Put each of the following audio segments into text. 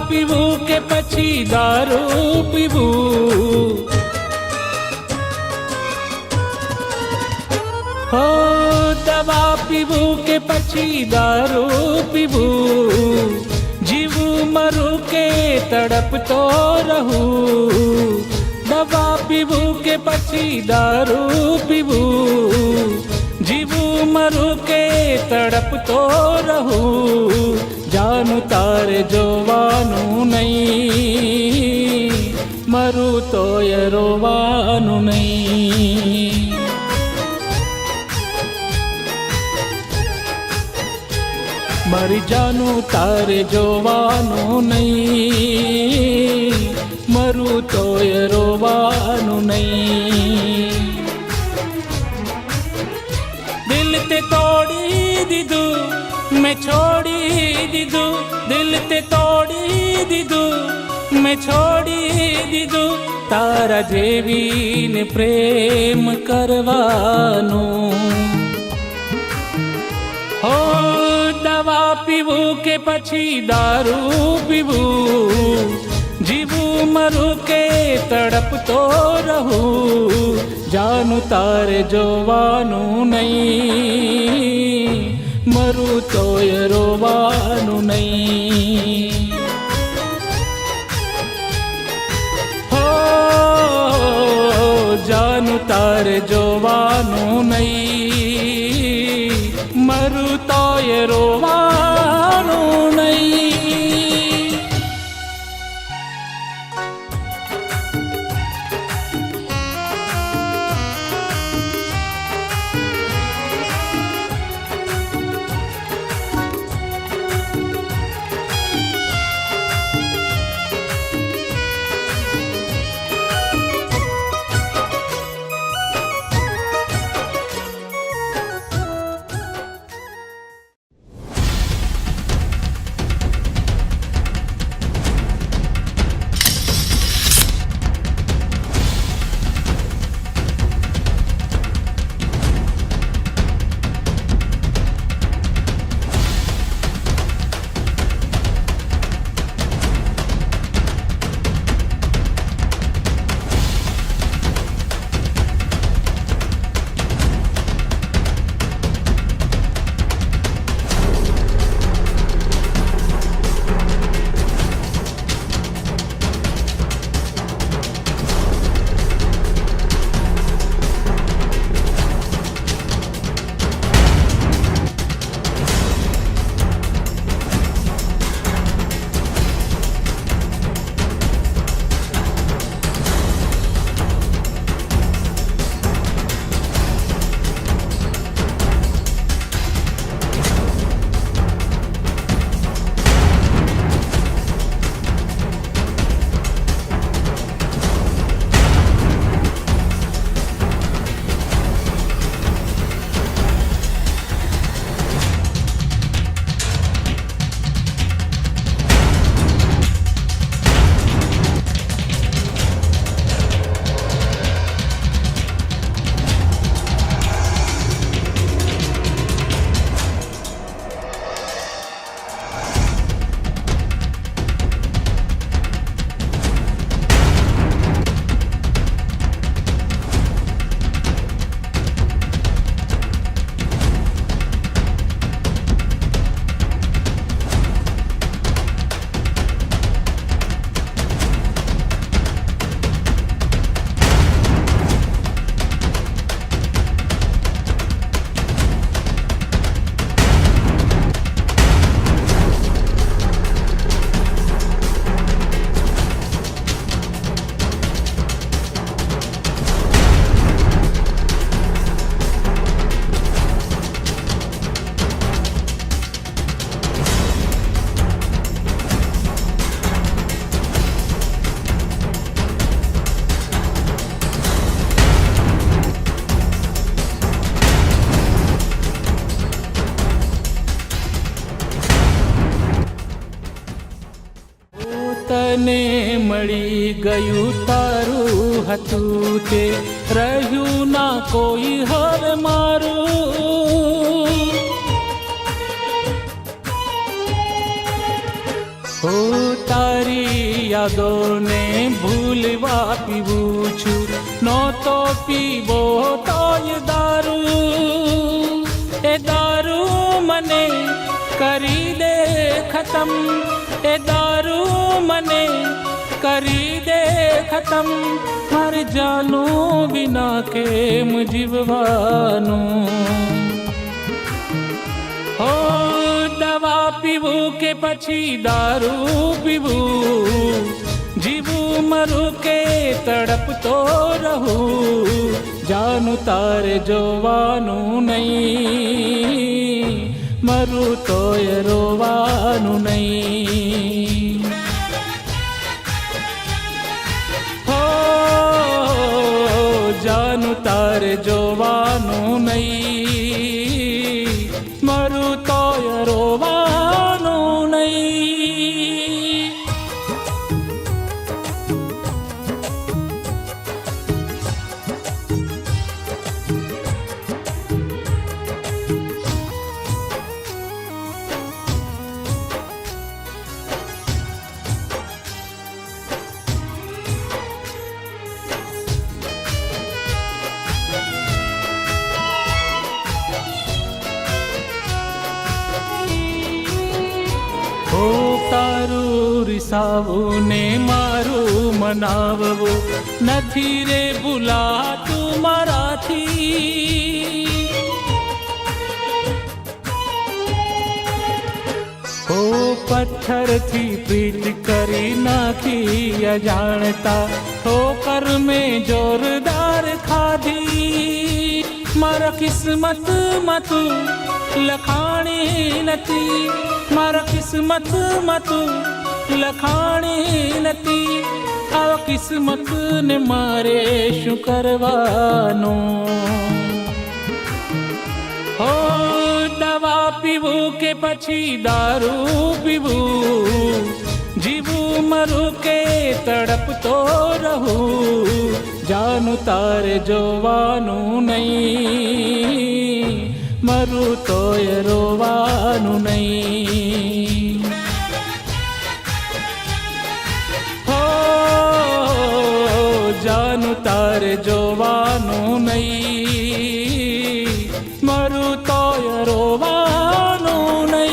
પીવું કે પછી દારૂ પીવું, હો દવા પીવું કે પછી દારૂ પીવું, જીવું મરું કે તડપતો રહું, દવા પીવું કે પછી દારૂ પીવું, જીવું મરું કે તડપતો રહું, જાનું તારે જોવાનું નહીં, મરું તોય રોવાનું નહીં. મારી જાનું તારે જોવાનું નહીં, મરું તોય રોવાનું નહીં. દિલ તે તોડી દીધું મેં છોડી દીધું, દિલ તે તોડી દીધું મેં છોડી દીધું, તારા જેવીને પ્રેમ કરવાનું. હો દવા પીવું કે પછી દારૂ પીવું, જીવું મરું કે તડપતો રહું, જાનું તારે જોવાનું નહીં, મરું તોય રોવાનું નહીં. હો જાનું તારે જોવાનું નહીં, મરું તોય રોવાનું નહીં. તને મળી ગયું તારું હતું તે રહ્યું ના કોઈ હવે મારું હો તારું યાદોને ભૂલવા પીવું છું. નહોતો પીવો તોય દારૂ, એ દારૂ મને કરી દે ખતમ, એ દારૂ મને કરી દે ખતમ. મારે જાનું વિના કેમ જીવવાનું? હો દવા પીવું કે પછી દારૂ પીવું, જીવું મરું કે તડપતો રહું. જાનું તારે જોવાનું નહીં, મરું તોય રોવાનું નહીં. હો જાનું તારે જોવાનું નહીં, મરું તોય રોવાનું નહીં. ઓ તારું રિસાવું ને મારું મનાવવું નથી રે ભૂલાતું મારાથી. ઓ પથ્થરથી પ્રીત કરી નાખી અજાણતા, ઠોકર મેં જોરદાર ખાધી. મારા કિસ્મતમાં તું લખાણી નથી, મારા કિસ્મતમાં તું લખાણી નથી. આ કિસ્મતને મારે શું કરવાનું? હો દવા પીવું કે પછી દારૂ પીવું, જીવું મરું કે તડપતો રહું. જાનું તારે જોવાનું નહીં, મરું તોય રોવાનું નહીં. હો જાનું તારે જોવાનું નહીં, મરું તોય રોવાનું નહીં.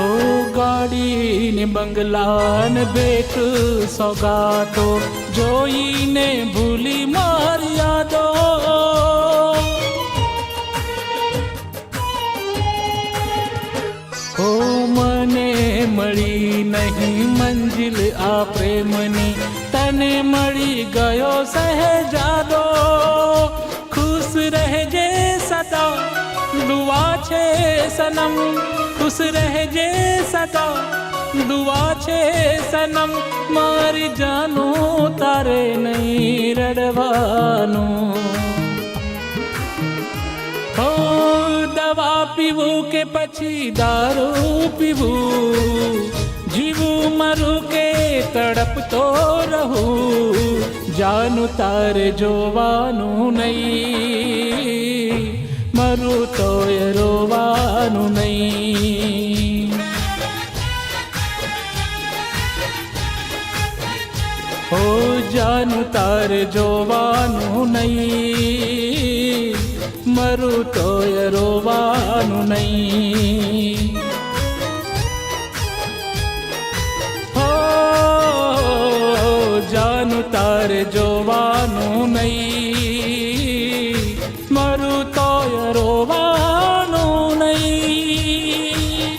ઓ ગાડીને બંગલાને ભેટ સોગાતો જોઈને ભૂલી મારી યાદો. ઓ મને મળી નહીં મંજિલ આ પ્રેમની, તને મળી ગયો સહેજાદો. ખુશ રહેજે સદા દુઆ છે સનમ, ખુશ રહેજે સદા દુઆ છે સનમ. મારી જાનું તારે નહીં રડવાનું. હો દવા પીવું કે પછી દારૂ પીવું, જીવું મરું કે તડપતો રહું. જાનું તારે જોવાનું નહીં, મરું તોય રોવાનું નહીં. ઓ જાનું તારે જોવાનું નહીં, મરું તોય રોવાનું નહીં. હો જાનું તારે જોવાનું નહીં, મરું તોય રોવાનું નહીં.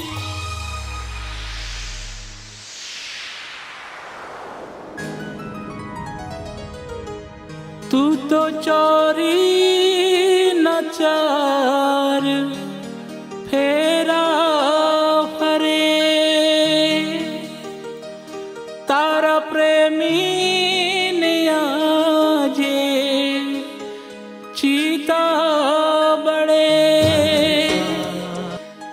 તું તો ચોરી ન ચાર ફેરા ફરે, તારા પ્રેમી જીતા બળે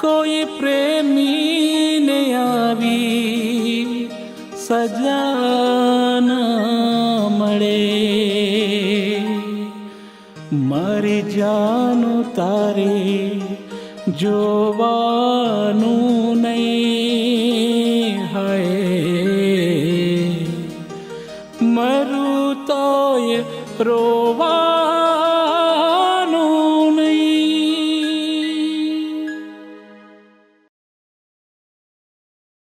કોઈ પ્રેમીને આવી સજા ન મળે. મારી જાનું તારે જોવાનું નહીં, હાય મરું તોય રોવા